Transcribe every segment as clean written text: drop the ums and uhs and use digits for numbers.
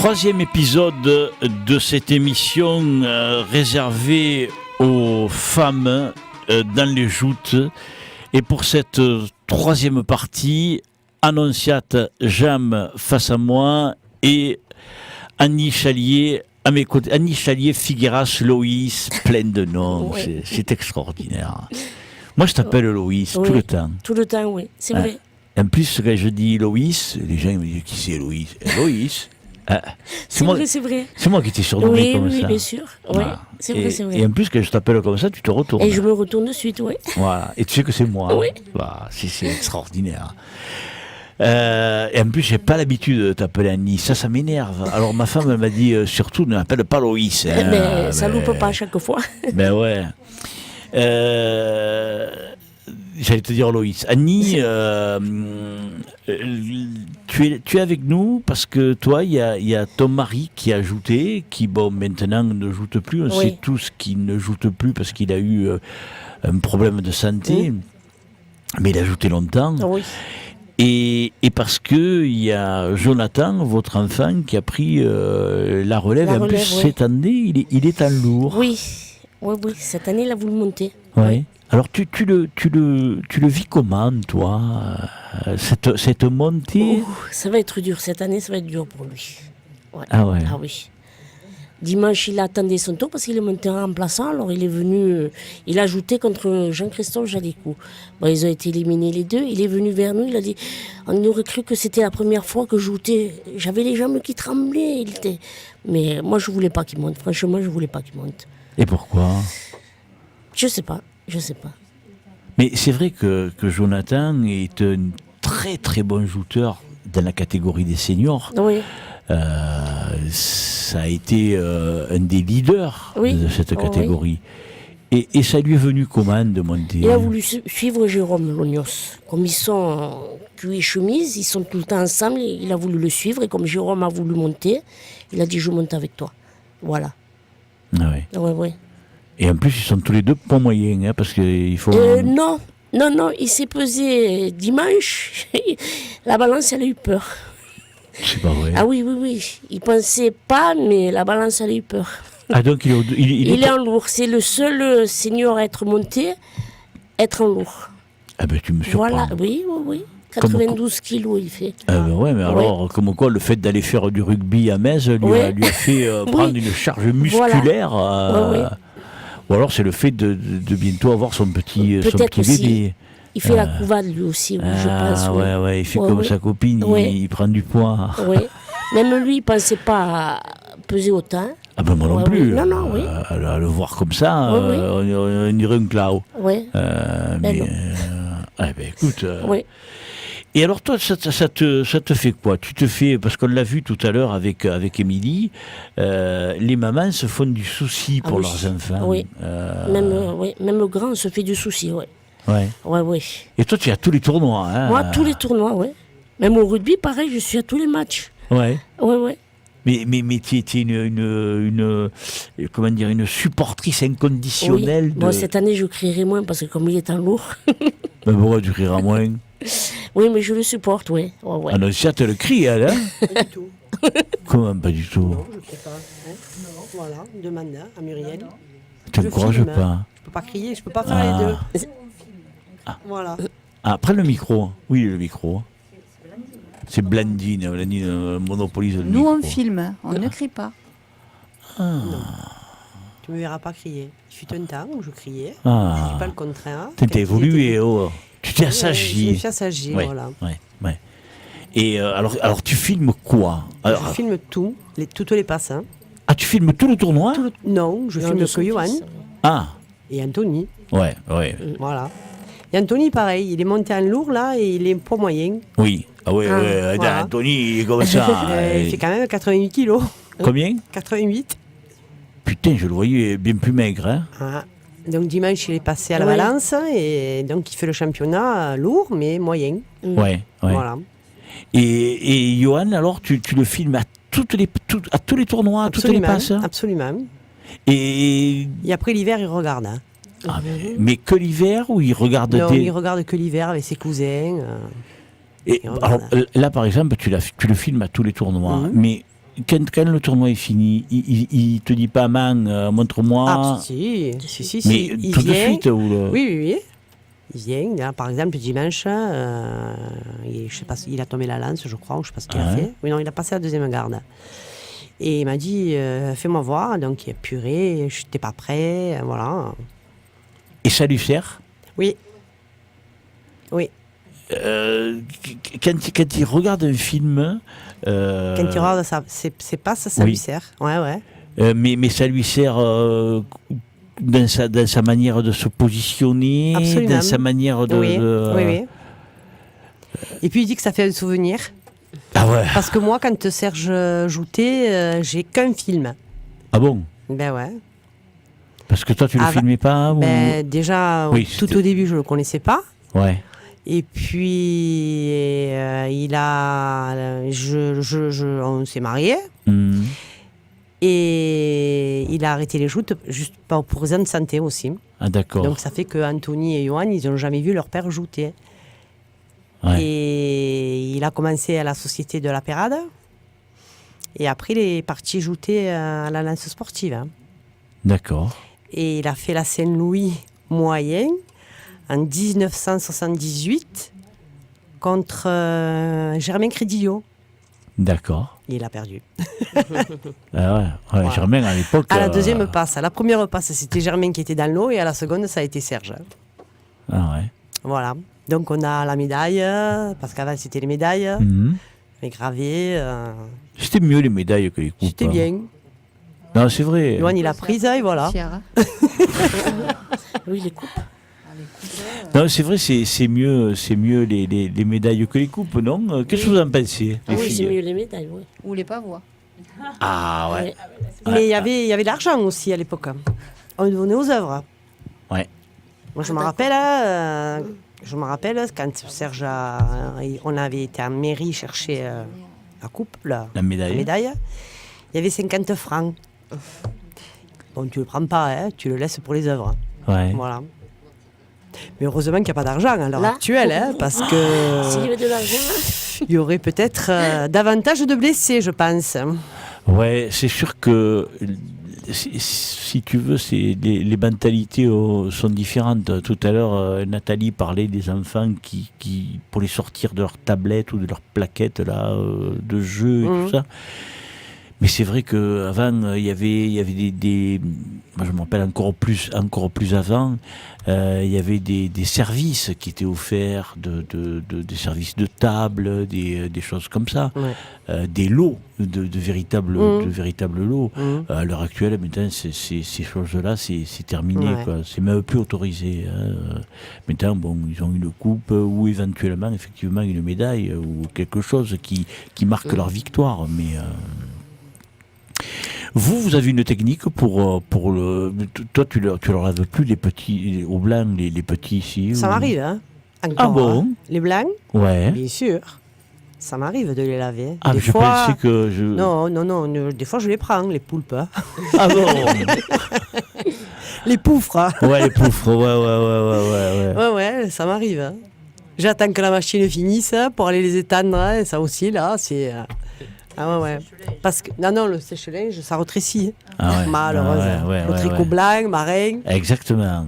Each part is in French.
Troisième épisode de cette émission réservée aux femmes dans les joutes. Et pour cette troisième partie, Annonciate Jam face à moi et Annie Chalier à mes côtés. Annie Chalier, Figueras, Loïs, plein de noms. Ouais. C'est extraordinaire. Moi, je t'appelle Loïs tout le temps. Tout le temps, oui, c'est vrai. En plus, quand je dis Loïs, les gens me disent qui c'est Loïs. Loïs. C'est vrai, c'est vrai. C'est moi qui t'ai surnommé comme ça. Oui, bien sûr. Ouais, c'est vrai, c'est vrai. Et en plus, quand je t'appelle comme ça, tu te retournes. Et je me retourne de suite, oui. Voilà. Et tu sais que c'est moi. Oui. Voilà. C'est extraordinaire. Et en plus, j'ai pas l'habitude de t'appeler Annie. Ça m'énerve. Alors ma femme elle m'a dit surtout ne m'appelle pas Loïs. Hein. Mais ça loupe pas à chaque fois. Ben ouais. J'allais te dire Loïs. Annie, tu es avec nous parce que toi, il y a ton mari qui a jouté, qui bon maintenant ne joute plus. On sait tous qu'il ne joute plus parce qu'il a eu un problème de santé, mais il a jouté longtemps. Oui. Et parce que il y a Jonathan, votre enfant, qui a pris la relève. Et en plus, cette année, il est en lourd. Oui, cette année, il a voulu monter. Oui. Alors, tu le vis comment, toi, cette montée? Ça va être dur. Cette année, ça va être dur pour lui. Ouais. Ah ouais. Ah oui. Dimanche, il attendait son tour parce qu'il est monté en remplaçant. Alors, il est venu, il a ajouté contre Jean-Christophe Jalicou. Bon, ils ont été éliminés les deux. Il est venu vers nous. Il a dit, on aurait cru que c'était la première fois que je joutais. J'avais les jambes qui tremblaient. Mais moi, je voulais pas qu'il monte. Franchement, je voulais pas qu'il monte. Et pourquoi? Je sais pas. Mais c'est vrai que Jonathan est un très très bon joueur dans la catégorie des seniors. Oui. Ça a été un des leaders de cette catégorie. Et ça lui est venu comment de monter? Il a voulu suivre Jérôme Lognos. Comme ils sont cul et chemise, ils sont tout le temps ensemble, il a voulu le suivre. Et comme Jérôme a voulu monter, il a dit je monte avec toi. Voilà. Ah oui. Oui. Et en plus, ils sont tous les deux pas moyens, hein, parce qu'il faut... Non, il s'est pesé dimanche. La balance, elle a eu peur. C'est pas vrai. Ah oui. Il pensait pas, mais la balance, elle a eu peur. Ah donc il est en lourd. C'est le seul senior à être monté, être en lourd. Ah ben tu me surprends. Voilà, oui. 92 kilos il fait. Ouais, mais alors, comme quoi, le fait d'aller faire du rugby à Metz lui a fait prendre une charge musculaire. Voilà. Ou alors c'est le fait de bientôt avoir son petit bébé. Il fait la couvade lui aussi, je pense. Ouais, il fait comme sa copine, il prend du poids. Oui. Même lui, il ne pensait pas peser autant. Ah ben moi non plus. Non, oui. À le voir comme ça, on dirait un clown. Oui. Écoute. Oui. Et alors toi, ça te fait quoi? Tu te fais, parce qu'on l'a vu tout à l'heure avec Émilie, les mamans se font du souci pour leurs enfants. Oui. Même le grand se fait du souci, oui. Ouais. Et toi, tu es à tous les tournois, hein? Moi, tous les tournois, oui. Même au rugby, pareil, je suis à tous les matchs. Ouais. Ouais. Mais tu es une supportrice inconditionnelle. Bon, cette année, je crierai moins parce que comme il est en lourd. Mais pourquoi tu crieras moins? Oui, mais je le supporte, oui. Ouais. Annonciate le crie, elle, hein? Pas du tout. Comment pas du tout? Non, je ne sais pas. Non, voilà, demande à Muriel. Tu n'encourages pas? Je peux pas crier, je peux pas faire les deux. Voilà. Ah, prends le micro. Oui, le micro. C'est Blandine monopolise le micro. Nous, on filme, on ne crie pas. Non. Tu me verras pas crier. Il fut un temps où je criais. Je ne dis pas le contraire. T'as évolué, Tu t'es assagi. Je suis assagi, voilà. Ouais. Et alors, tu filmes quoi? Je filme toutes les passes. Hein. Ah, tu filmes tout le tournoi? Non, je filme que Johan. Ah. Et Anthony. Ouais. Voilà. Et Anthony, pareil, il est monté en lourd, là, et il est pas moyen. Oui. Ah ouais. Voilà. Anthony, il est comme ça. Il fait quand même 88 kilos. Combien? 88. Putain, je le voyais bien plus maigre, hein. Ah. Donc dimanche, il est passé à la balance, et donc il fait le championnat lourd, mais moyen. Ouais. Voilà. Et Johan, alors, tu le filmes à tous les tournois, à toutes les passes? Absolument. Et après l'hiver, il regarde. Hein. Ah, mais que l'hiver ou il regarde? Non, il regarde que l'hiver avec ses cousins. Et alors, là, par exemple, tu le filmes à tous les tournois, mais quand le tournoi est fini, il te dit pas, man, montre-moi. Ah, si. Mais il tout de vient. suite ou Oui. Il vient, là, par exemple, dimanche, je sais pas, il a tombé la lance, je crois, ou je sais pas ce qu'il a fait. Oui, non, il a passé la deuxième garde. Et il m'a dit, fais-moi voir. Donc, il a puré, je n'étais pas prêt, voilà. Et ça lui sert? Oui. Quand il regarde un film... Quand il regarde ça, c'est pas ça, ça lui sert. Ouais. Mais ça lui sert dans sa manière de se positionner, Absolument. dans sa manière de... Oui. Et puis il dit que ça fait un souvenir. Ah ouais. Parce que moi, quand Serge joutait, j'ai qu'un film. Ah bon? Ben ouais. Parce que toi, tu le filmais pas ou... Déjà, tout au début, je le connaissais pas. Ouais. Et puis, on s'est mariés. Mmh. Et il a arrêté les joutes juste pour raison de santé aussi. Ah d'accord. Donc ça fait que Anthony et Johan, ils n'ont jamais vu leur père jouter. Ouais. Et il a commencé à la Société de la Pérade. Et après, il est parti jouter à la lance sportive. D'accord. Et il a fait la Saint-Louis moyen en 1978 contre Germain Crédillot. D'accord. Et il a perdu. Ah ouais. Voilà. Germain, à l'époque... À la deuxième passe. À la première passe, c'était Germain qui était dans l'eau. Et à la seconde, ça a été Serge. Ah ouais. Voilà. Donc on a la médaille, parce qu'avant c'était les médailles, Mmh. les gravées. C'était mieux les médailles que les coupes. C'était bien. Non, c'est vrai. Johan, il a prise et voilà. Oui, les coupes. Non, c'est vrai, c'est mieux les médailles que les coupes, non? Qu'est-ce que vous en pensez, les Oui, c'est filles? mieux les médailles, oui. Ou les pavois. Ah ouais. Mais il y avait de l'argent aussi à l'époque. On donnait aux œuvres. Ouais. Moi je me rappelle quand Serge on avait été en mairie chercher la coupe, la médaille. Il y avait 50 francs. Bon, tu le prends pas, hein, tu le laisses pour les œuvres. Ouais. Voilà. Mais heureusement qu'il n'y a pas d'argent à l'heure Là, actuelle, hein, parce que S'il y avait de l'argent, il y aurait peut-être davantage de blessés, je pense. Ouais, c'est sûr que si tu veux, les mentalités sont différentes. Tout à l'heure, Nathalie parlait des enfants qui pour les sortir de leur tablette ou de leur plaquette là, de jeu et tout ça. Mais c'est vrai qu'avant, il y avait des moi je me rappelle encore plus avant, il y avait des services qui étaient offerts, des services de table, des choses comme ça, des lots, de véritables lots. À l'heure actuelle, maintenant, ces choses-là, c'est terminé. Quoi. C'est même plus autorisé. Hein. Maintenant, bon, ils ont une coupe ou éventuellement, effectivement, une médaille ou quelque chose qui marque leur victoire. Mais... Vous avez une technique pour le... Toi, tu leur laves plus les petits au blanc, les petits ici. Ça m'arrive, hein. Encore, Ah bon, hein. Les blancs, ouais. bien sûr. Ça m'arrive de les laver. Ah, des mais je fois... pensais que je... Non, des fois je les prends, les poulpes. Hein. Ah bon. Les poufres. Hein. Ouais, les poufres, ouais. Ouais, ça m'arrive. Hein. J'attends que la machine finisse pour aller les étendre. Hein. Ça aussi, là, c'est... Ah ouais. Parce que non, le sèche-linge, ça rétrécit. Ah ouais. Malheureusement. Le tricot blanc, marin. Exactement.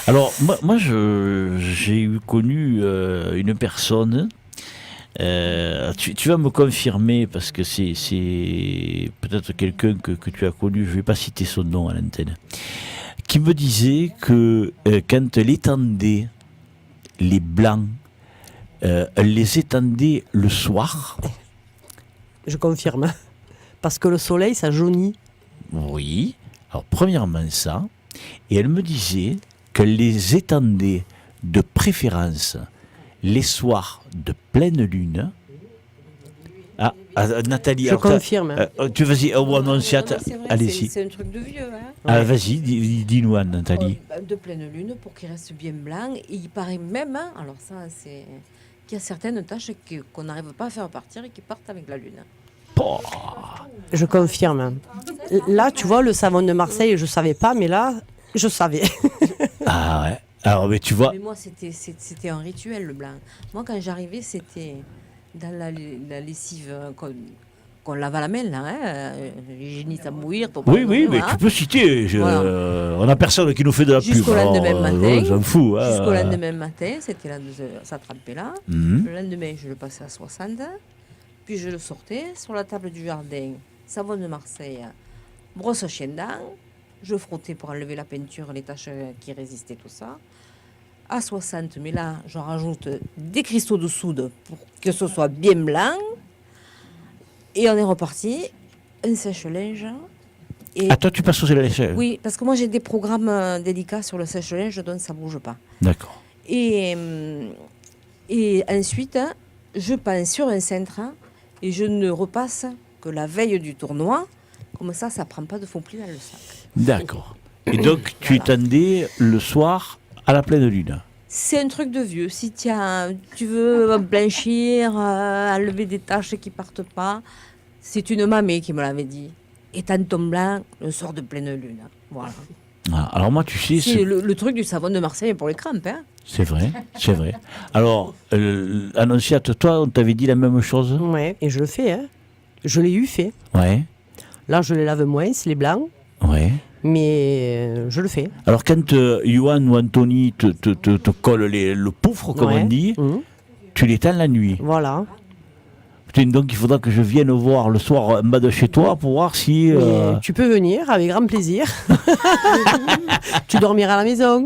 Alors, moi j'ai connu une personne, tu vas me confirmer, parce que c'est peut-être quelqu'un que tu as connu, je ne vais pas citer son nom à l'antenne, qui me disait que quand elle étendait les blancs, elle les étendait le soir. Je confirme. Parce que le soleil, ça jaunit. Oui. Alors, premièrement, ça. Et elle me disait qu'elle les étendait de préférence les soirs de pleine lune. Ah, Nathalie. Je confirme. Tu vas-y, allez-y. C'est un truc de vieux. Hein. Ah, vas-y, dis-nous, Nathalie. De pleine lune pour qu'il reste bien blanc. Et il paraît même, hein, alors ça, c'est qu'il y a certaines tâches qu'on n'arrive pas à faire partir et qui partent avec la lune. Oh. Je confirme. Là, tu vois, le savon de Marseille, je ne savais pas, mais là, je savais. Ah ouais. Alors, mais tu vois. Mais moi, c'était un rituel, le blanc. Moi, quand j'arrivais, c'était dans la lessive qu'on lave à la main, là. Hein. L'hygiéniste à mourir. Oui, mais tu peux citer. On n'a personne qui nous fait de la pub. Jusqu'au lendemain matin. J'en fous. Hein. Jusqu'au lendemain matin, c'était là, ça trempait là. Le lendemain, je le passais à 60. Puis je le sortais sur la table du jardin. Savon de Marseille, brosse à chien dents. Je frottais pour enlever la peinture, les taches qui résistaient, tout ça. À 60, mais là, je rajoute des cristaux de soude pour que ce soit bien blanc. Et on est reparti. Un sèche-linge. Et toi, tu passes au sèche-linge? Oui, parce que moi, j'ai des programmes délicats sur le sèche-linge, donc ça ne bouge pas. D'accord. Et ensuite, je pense sur un cintre et je ne repasse que la veille du tournoi. Comme ça ne prend pas de faux plis dans le sac. D'accord. Et donc, tu étendais le soir à la pleine lune? C'est un truc de vieux. Si tu veux blanchir, enlever des taches qui partent pas, c'est une mamie qui me l'avait dit. Étends ton blanc le soir de pleine lune. Voilà. Ah, alors moi, tu sais... C'est le truc du savon de Marseille pour les crampes. Hein. C'est vrai, c'est vrai. Alors, Annonciate, toi, on t'avait dit la même chose? Ouais, et je le fais. Hein. Je l'ai eu fait. Ouais. Là, je les lave moins, c'est les blancs. Ouais. Mais je le fais. Alors, quand Johan ou Anthony te colle le poufre, comme on dit, tu l'étends la nuit. Voilà. Putain, donc, il faudra que je vienne voir le soir en bas de chez toi pour voir si... Tu peux venir, avec grand plaisir. Tu dormiras à la maison.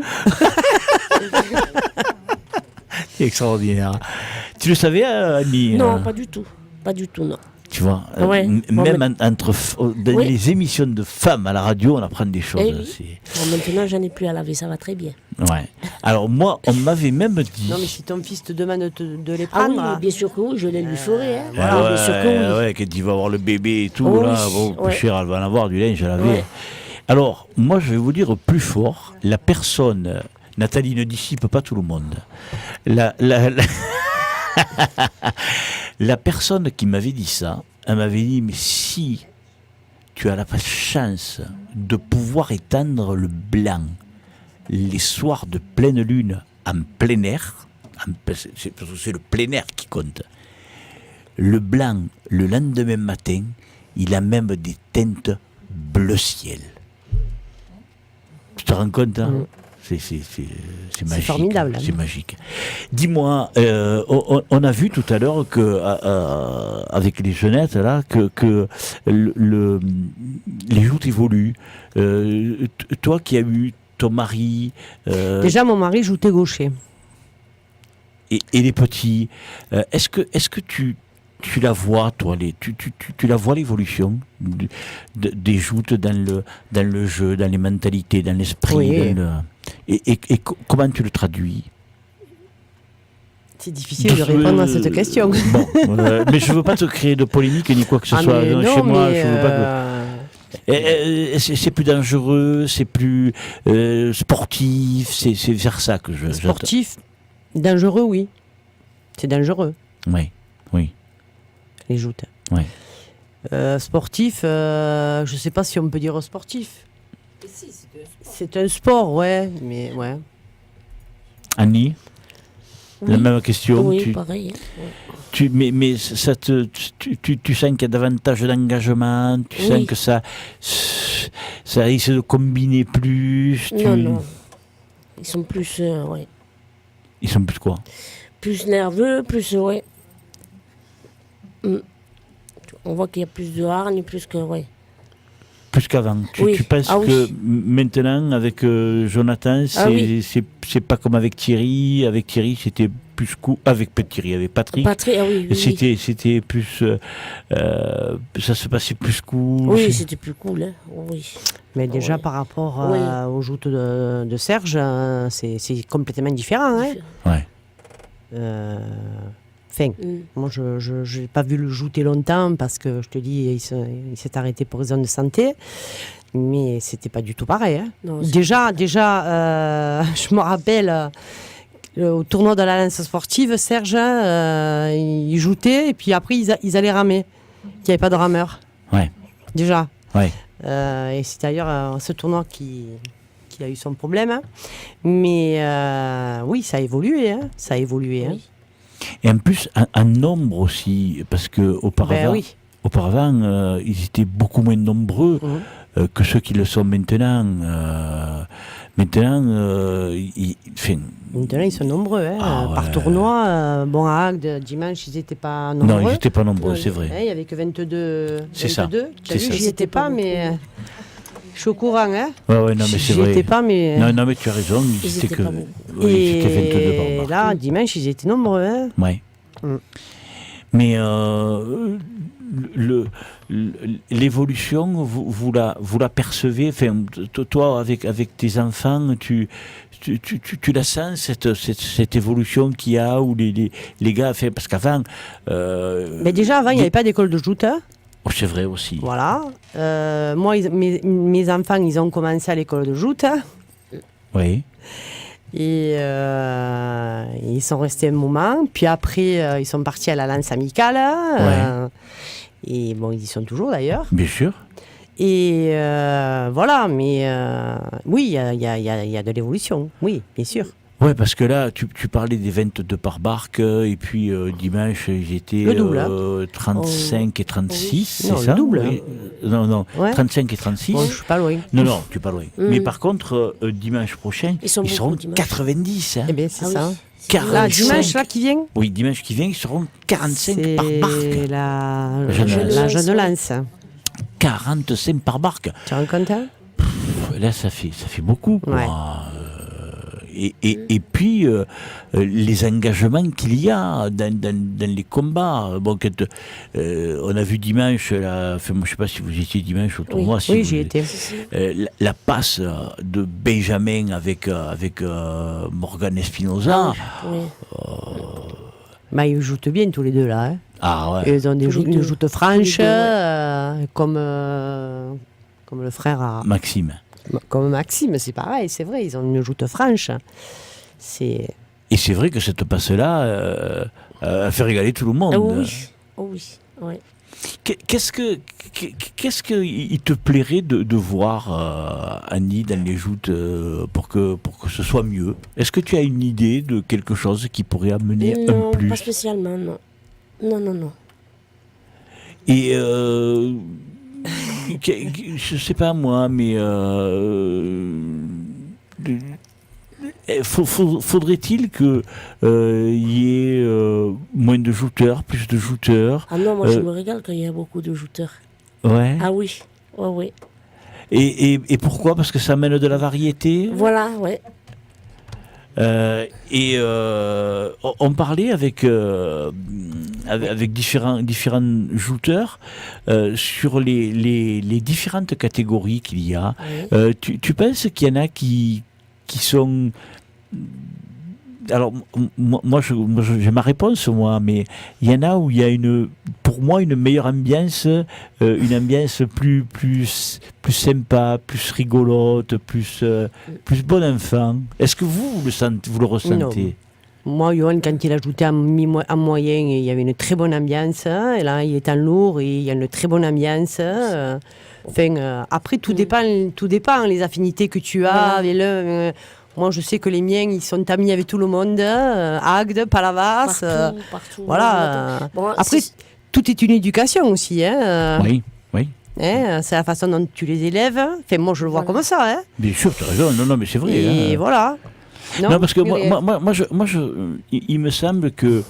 C'est extraordinaire. Tu le savais, Annie? Non, pas du tout. Pas du tout, non. Tu vois, Ouais. même dans les émissions de femmes à la radio, on apprend des choses. Eh oui. Bon, maintenant, j'en ai plus à laver, ça va très bien. Ouais. Alors moi, on m'avait même dit... Non, mais si ton fils te demande de les Ah oui, prendre... mais bien sûr que oui, je les lui ferai. Hein. Voilà, bien sûr que oui. ouais, quand il va avoir le bébé et tout, Oh, là, oui, bon, plus ouais. cher, elle va en avoir du linge à laver. Ouais. Alors, moi, je vais vous dire plus fort, la personne... Nathalie ne dissipe pas tout le monde. La personne qui m'avait dit ça, elle m'avait dit, mais si tu as la chance de pouvoir étendre le blanc les soirs de pleine lune en plein air, c'est le plein air qui compte, le blanc, le lendemain matin, il a même des teintes bleu ciel. Tu te rends compte, hein? C'est magique. Formidable. C'est magique. Dis-moi, on a vu tout à l'heure que avec les jeunettes là que les joutes évoluent. Toi qui as eu ton mari. Déjà, mon mari joutait gaucher. Et les petits. Est-ce que tu la vois, toi, tu la vois l'évolution des joutes dans le jeu, dans les mentalités, dans l'esprit. Oui. Et comment tu le traduis? C'est difficile de répondre à cette question. Bon, mais je ne veux pas te créer de polémique ni quoi que ce soit. Non, Chez moi, mais je veux pas que... c'est plus dangereux, c'est plus sportif, c'est vers ça que je... Sportif, dangereux, oui. C'est dangereux. Oui. Les joutes. Ouais. Sportif, je ne sais pas si on peut dire sportif. C'est un sport, ouais, mais ouais. Annie, Oui. la même question. Oui, pareil. Hein. Mais ça tu sens qu'il y a davantage d'engagement, tu sens que ça risque de combiner plus. Non. Ils sont plus, ouais. Ils sont plus quoi? Plus nerveux, plus, ouais. On voit qu'il y a plus de hargne, plus que, ouais. Plus qu'avant. Oui. Tu penses que maintenant, avec Jonathan, c'est pas comme avec Thierry. Avec Thierry, c'était plus cool. Avec Patrick. Oui. C'était plus. Ça se passait plus cool. Oui, c'était plus cool. Hein. Oui. Mais déjà, par rapport aux joutes de Serge, c'est complètement différent. Hein. Ouais. Moi, je n'ai pas vu le jouter longtemps parce que, je te dis, il s'est arrêté pour raison de santé. Mais c'était pas du tout pareil. Hein. Non, déjà je me rappelle, au tournoi de la lance sportive, Serge, il joutait et puis après, ils allaient ramer. Il n'y avait pas de rameur. Ouais. Déjà. Ouais. Et c'est d'ailleurs ce tournoi qui a eu son problème. Hein. Mais oui, ça a évolué. Hein. Ça a évolué. Hein. Et en plus, un nombre aussi, parce que auparavant, auparavant, ils étaient beaucoup moins nombreux que ceux qui le sont maintenant. Maintenant, Maintenant, ils sont nombreux. Hein. Ah, Par ouais. tournoi, bon, à Agde, dimanche, ils n'étaient pas nombreux. non, ils n'étaient pas nombreux, c'est Hein, vrai. il n'y avait que 22. C'est ça. 22. C'est ça. J'y étais pas, mais je suis au courant. Hein. Ouais, non, mais c'est J'y vrai. étais pas, mais. Non, mais tu as raison. Ils C'était étaient que. pas beaucoup. Oui, Et c'était 22 par bar. là, dimanche, ils étaient nombreux. Hein. Ouais. Mm. Mais l'évolution, vous la percevez. Enfin, toi, avec tes enfants, tu la sens cette évolution qu'il y a où les gars, enfin, parce qu'avant. Mais déjà, avant, il n'y avait pas d'école de joute. Hein. Oh, c'est vrai aussi. Voilà. Moi, mes enfants, ils ont commencé à l'école de joute. Hein. Oui. Et ils sont restés un moment. Puis après, ils sont partis à la lance amicale. Et bon, ils y sont toujours d'ailleurs. Bien sûr. Et voilà, mais oui, il y a de l'évolution. Oui, bien sûr. Ouais, parce que là, tu parlais des 22 par barque, et puis dimanche, ils étaient Le double, 35 et 36, c'est Non, ça le double. Oui. Non, Ouais. 35 et 36. Bon, je suis pas loin. Non, tu es pas loin. Mais par contre, dimanche prochain, Ils sont seront beaucoup, dimanche. 90. Hein. Eh bien, c'est Ah ça. oui. Quarante- Là, 45. dimanche, là, qui vient, Oui, dimanche qui vient, ils seront 45 par c'est barque. la Jeune jeune lance. 45 par barque. Tu rends compte hein. Là, ça fait beaucoup. Quoi. Ouais. Et puis, les engagements qu'il y a dans les combats. Bon, quand, on a vu dimanche, enfin, moi, je ne sais pas si vous étiez dimanche au tournoi. Si Oui, vous- j'y étais. la passe de Benjamin avec Morgan Espinoza. Oui. Bah, ils jouent bien tous les deux là. Hein. Ah ouais. Et ils ont Tous les une deux. joute franche, Tous les deux, comme le frère à, Maxime. comme Maxime, c'est pareil, c'est vrai, ils ont une joute franche. C'est Et c'est vrai que cette passe-là a fait régaler tout le monde. Ah oui. Oh oui. Ouais. Qu'est-ce que il te plairait de voir, Annie, dans les joutes pour que ce soit mieux? Est-ce que tu as une idée de quelque chose qui pourrait amener Non, un plus? pas spécialement, non. Non. Et je sais pas moi, mais faudrait-il que y ait moins de jouteurs, plus de jouteurs? Ah non, moi je me régale quand il y a beaucoup de jouteurs. Ouais. Ah oui. Ouais, oui. Et pourquoi? Parce que ça amène de la variété. Voilà, ouais. On parlait avec différents jouteurs sur les différentes catégories qu'il y a. Oui. Tu penses qu'il y en a qui sont... Alors, moi, j'ai ma réponse, moi, mais il y en a où il y a pour moi une meilleure ambiance, une ambiance plus sympa, plus rigolote, plus bon enfant. Est-ce que vous le ressentez? moi, Johan, quand il a ajouté en moyen, il y avait une très bonne ambiance. Hein, et là, il est en lourd et il y a une très bonne ambiance. Après, tout dépend les affinités que tu as avec l'un. Moi, je sais que les miens, ils sont amis avec tout le monde. Agde, Palavas. Partout. Voilà. Bon, Après, tout est une éducation aussi. Hein, Oui. hein, c'est la façon dont tu les élèves. Enfin, moi, je le vois comme ça. Hein. Bien sûr, tu as raison. Non, mais c'est vrai. Et hein. voilà. Non, parce que Muriel. il me semble que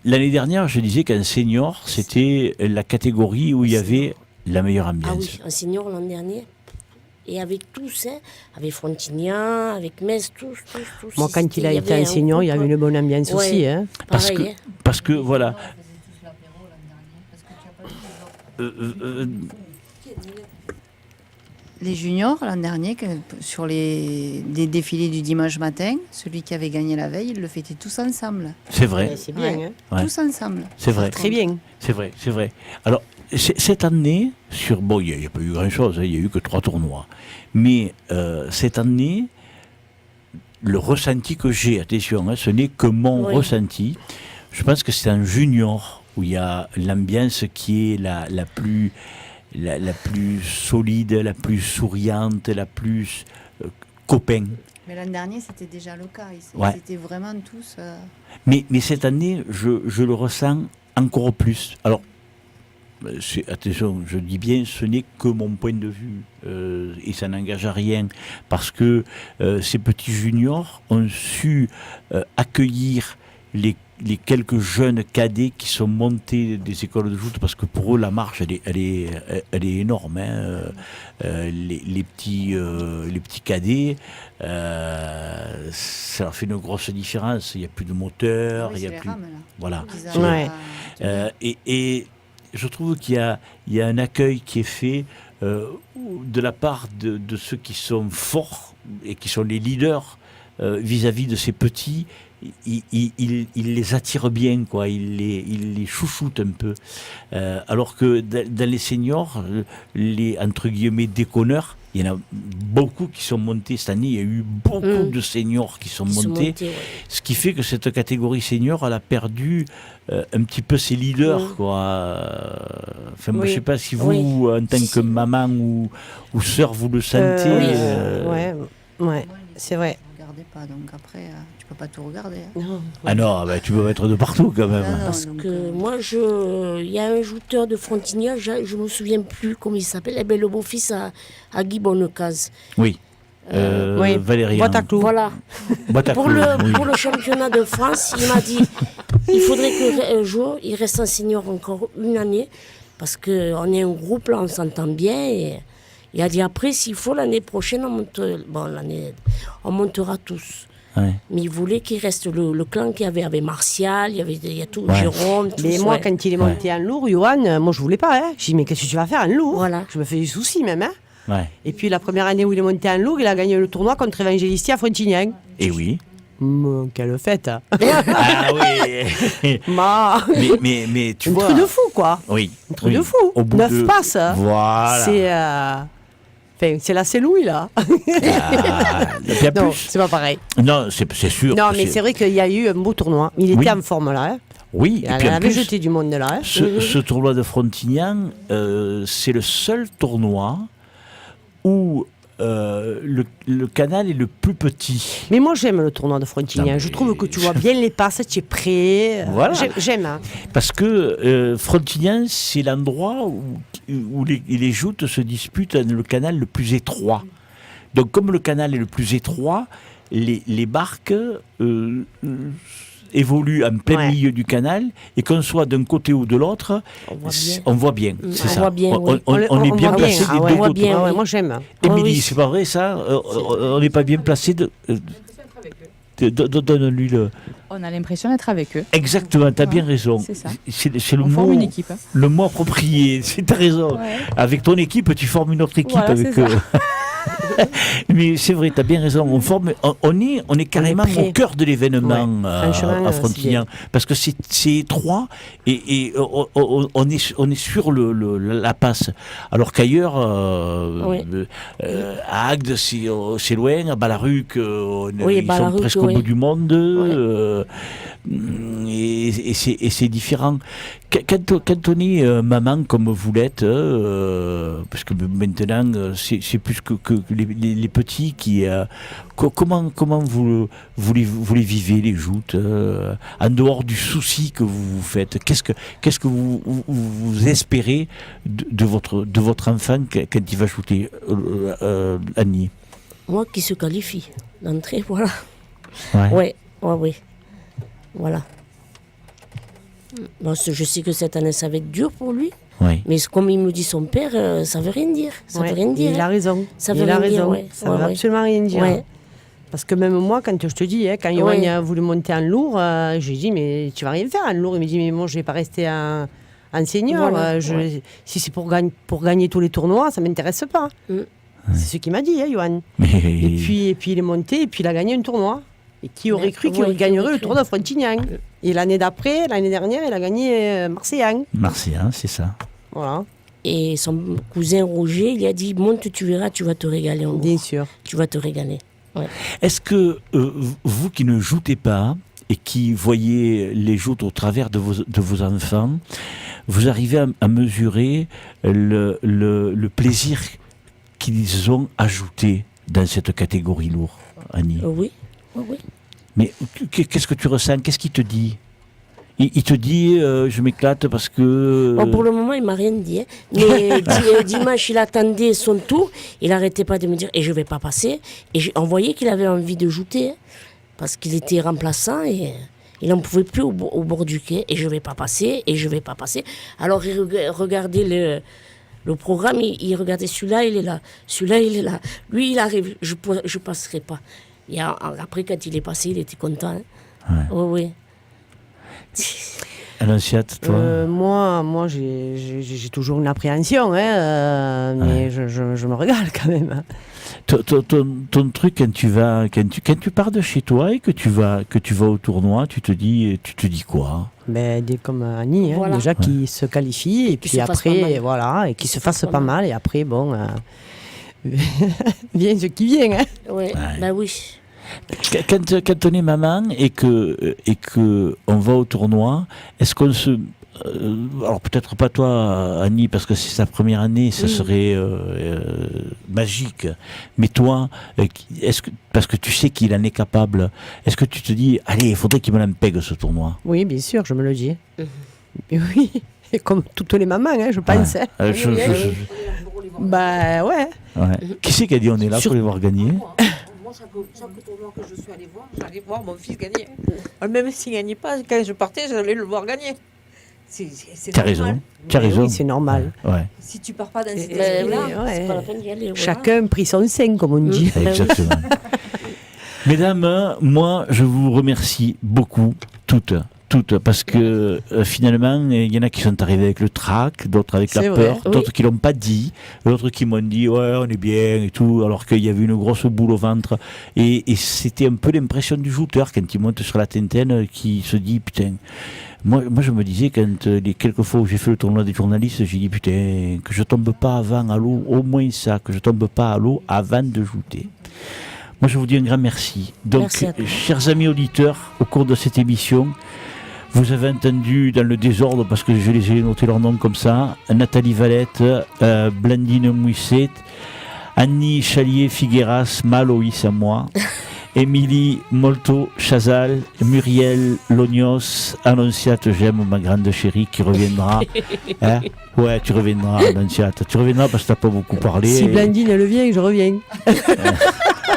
l'année dernière, je disais qu'un senior, c'était la catégorie où il y avait la meilleure Ah ambiance. oui, un senior l'an dernier. Et avec tous, hein, avec Frontignan, avec Metz, tous. Moi, quand il a été avait un enseignant, il y avait groupe, une bonne ambiance ouais, aussi. Hein. Parce pareil, hein. Parce que voilà. Les juniors, l'an dernier, sur les défilés du dimanche matin, celui qui avait gagné la veille, ils le fêtaient tous ensemble. C'est vrai. Ouais, c'est bien. Ouais. Hein. Ouais. Tous ensemble. C'est vrai. Très bien. C'est vrai. Alors, cette année, bon, il n'y a pas eu grand-chose, il n'y a eu que 3 tournois. Mais cette année, le ressenti que j'ai, attention, hein, ce n'est que mon ressenti. Je pense que c'est un junior où il y a l'ambiance qui est la plus solide, la plus souriante, la plus copain. Mais l'an dernier, c'était déjà le cas. Ils Ouais. étaient vraiment tous... Mais cette année, je le ressens encore plus. Alors, attention, je dis bien, ce n'est que mon point de vue et ça n'engage à rien parce que ces petits juniors ont su accueillir les quelques jeunes cadets qui sont montés des écoles de joute parce que pour eux la marche elle est énorme. Hein. Les petits cadets, ça leur fait une grosse différence. Il n'y a plus de moteur, il y a plus. Rames, là. Voilà. Ouais. Et je trouve qu'il y a un accueil qui est fait de la part de ceux qui sont forts et qui sont les leaders vis-à-vis de ces petits. Il les attire bien, quoi. Il les chouchoute un peu. Alors que dans les seniors, les entre guillemets déconneurs, il y en a beaucoup qui sont montés cette année. Il y a eu beaucoup de seniors qui sont montés. ouais. Ce qui fait que cette catégorie senior, elle a perdu un petit peu ses leaders, quoi. Enfin, moi, Oui. je sais pas si vous, en tant que maman ou sœur, vous le sentez. Ouais, c'est vrai. Regardez pas, donc après, tu peux pas tout regarder. Hein. Non. Ah non, bah, tu peux mettre de partout quand même. Ah non, Parce donc, que moi, il y a un jouteur de Frontignan, je me souviens plus comment il s'appelle, eh ben, le beau-fils à Guy Bonnecase. Oui. Oui. Valérien. Boîte à clous. Voilà. Boîte à Pour clous, le, oui. pour le championnat de France, il m'a dit il faudrait qu'un jour, il reste en senior encore une année, parce qu'on est un groupe, là, on s'entend bien. Et il a dit après, s'il faut, l'année prochaine, on montera tous. Ouais. Mais il voulait qu'il reste le clan qu'il y avait avec Martial, il y a tout, Ouais. Jérôme, tout Mais ça, moi, ouais. quand il est monté en lourd, Johan, moi je voulais pas. Hein. J'ai dit, mais qu'est-ce que tu vas faire en lourd? Voilà. Je me fais du souci même. Hein. Ouais. Et puis la première année où il est monté en lourd, il a gagné le tournoi contre Evangelisti à Frontignan. Et oui. Quelle fête! Hein. Ah oui. Ma... mais tu Un vois. truc de fou, quoi. Oui. Un truc oui. de fou. Au bout 9 de- passes. Hein. Voilà. C'est enfin, c'est la Célouille, là. Ah, il y a Non, plus. c'est pas pareil. Non, c'est sûr. Non, mais c'est vrai qu'il y a eu un beau tournoi. Il était Oui. en forme, là. Hein. Oui, Il et puis en avait plus, jeté du monde, là. Hein. ce tournoi de Frontignan, c'est le seul tournoi où le canal est le plus petit. Mais moi, j'aime le tournoi de Frontignan. Non, Je mais- trouve que tu vois bien les passes, tu es prêt. Voilà. J'aime. Hein. Parce que Frontignan, c'est l'endroit où les joutes se disputent dans le canal le plus étroit. Donc, comme le canal est le plus étroit, les barques évoluent en plein Ouais. milieu du canal, et qu'on soit d'un côté ou de l'autre, On voit bien. on voit bien. C'est on ça. voit bien, oui. On est bien voit placé Ah des ouais. deux On voit côtés. bien. Ah ouais, oui. moi, j'aime. Émilie, oui. c'est pas vrai ça on n'est pas bien placé donne-lui le... On a l'impression d'être avec eux. Exactement, t'as bien raison. C'est ça. C'est le On forme une mot, équipe. Hein. le mot approprié. T'as raison. Ouais. Avec ton équipe, tu formes une autre équipe Voilà, avec c'est eux. Mais c'est vrai, tu as bien raison. On est carrément prêt. au cœur de l'événement Ouais. Franchement, à c'est Frontignan. Parce que c'est étroit et on est sur la passe. Alors qu'ailleurs, Oui. à Agde, c'est loin. À Ballaruc, Oui, ils sont Ballaruc, presque au oui. bout du monde. Et c'est différent. Quand on est maman comme vous l'êtes, parce que maintenant c'est plus que les petits qui... comment vous les vivez, les joutes, en dehors du souci que vous vous faites? Qu'est-ce que vous espérez de votre enfant quand il va shooter, Annie? Moi qui se qualifie d'entrée, voilà. Ouais. Oui. Voilà. Bon, je sais que cette année, ça va être dur pour lui. Ouais. Mais comme il me dit son père, ça veut rien dire. Ça Ouais, veut rien dire. il a raison. Ça veut il a rien dire, raison. ouais. Ça Ouais, veut ouais. absolument rien dire. Ouais. Parce que même moi, quand je te dis, hein, quand Johan Ouais. a voulu monter en lourd, je lui ai dit, mais tu vas rien faire en lourd. Il me dit, mais moi, je vais pas rester en senior. Voilà, Si c'est pour gagner tous les tournois, ça m'intéresse pas. Mm. C'est ce qu'il m'a dit, hein, Johan. Mais... Et puis il est monté, et puis il a gagné un tournoi. Et qui aurait cru qu'il Ouais, qui gagnerait aurait le cru. tournoi de Frontignan? Et l'année d'après, l'année dernière, il a gagné Marseillan. Marseillais, c'est ça. Voilà, Et son cousin Roger, il a dit monte, tu verras, tu vas te régaler. En bien gros. sûr. Tu vas te régaler. Est-ce que vous qui ne joutez pas et qui voyez les joutes au travers de vos enfants, vous arrivez à mesurer le plaisir qu'ils ont ajouté dans cette catégorie lourde, Annie? Oui. Oui. Mais qu'est-ce que tu ressens? Qu'est-ce qu'il te dit? il te dit je m'éclate parce que. Bon, pour le moment, il m'a rien dit. Hein. Mais dimanche, il attendait son tour. Il n'arrêtait pas de me dire et je vais pas passer. Et on voyait qu'il avait envie de jouter. Hein, parce qu'il était remplaçant et il n'en pouvait plus au bord du quai. Et je vais pas passer. Et je vais pas passer. Alors il regardait le programme. Il regardait celui-là, il est là. Celui-là, il est là. Lui, il arrive. Je passerai pas. Et après, quand il est passé, il était content. Hein. Ouais. Oh, oui. Annonciate, toi Moi, j'ai toujours une appréhension, hein, mais je me régale quand même. Hein. Ton truc quand tu pars de chez toi et que tu vas au tournoi, tu te dis quoi? Ben, comme Annie, hein, Voilà. déjà qui se qualifie et puis après, voilà, et qui se fasse pas mal et après, bon, vient ce qui vient. Hein. Ouais. Bah oui. Quand on est maman et que on va au tournoi, est-ce qu'on se alors peut-être pas toi Annie parce que c'est sa première année, ça serait magique. Mais toi, est-ce que parce que tu sais qu'il en est capable, est-ce que tu te dis allez, il faudrait qu'il me l'empègue ce tournoi? Oui, bien sûr, je me le dis. Et oui, et comme toutes les mamans, hein, je pense. Hein. Bah ouais. Qui c'est qui a dit on est là pour les voir gagner? Moi, chaque tournoi que je suis allée voir, j'allais voir mon fils gagner. Même s'il ne gagnait pas, quand je partais, j'allais le voir gagner. C'est T'as normal. raison. Oui, c'est normal. Ouais. Si tu pars pas dans cette Mais là c'est pas la peine d'y aller. Voilà. Chacun prit son sein, comme on dit. Exactement. Mesdames, moi, je vous remercie beaucoup, toutes, parce que finalement, il y en a qui sont arrivés avec le trac, d'autres avec la C'est peur, vrai, d'autres qui l'ont pas dit, d'autres qui m'ont dit ouais, on est bien et tout, alors qu'il y avait une grosse boule au ventre. Et c'était un peu l'impression du jouteur quand il monte sur la Tintaine, qui se dit putain. Moi, je me disais, quand les quelques fois où j'ai fait le tournoi des journalistes, j'ai dit putain, que je tombe pas avant à l'eau, au moins ça, que je tombe pas à l'eau avant de jouer. Moi, je vous dis un grand merci. Donc, Merci à toi. chers amis auditeurs, au cours de cette émission, vous avez entendu dans le désordre, parce que je les ai notés leurs noms comme ça, Nathalie Valette, Blandine Mouisset, Annie Chalier-Figueras, Maloïs à moi, Émilie Molto-Chazal, Muriel Lognos, Annonciate, j'aime ma grande chérie qui reviendra. Hein? Ouais, tu reviendras, Annonciate. Tu reviendras parce que tu n'as pas beaucoup parlé. Si Blandine elle vient, je reviens.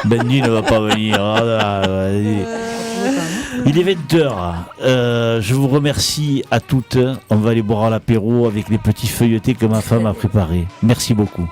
Blandine ne va pas venir. Il est 20h. Je vous remercie à toutes. On va aller boire à l'apéro avec les petits feuilletés que ma femme a préparés. Merci beaucoup.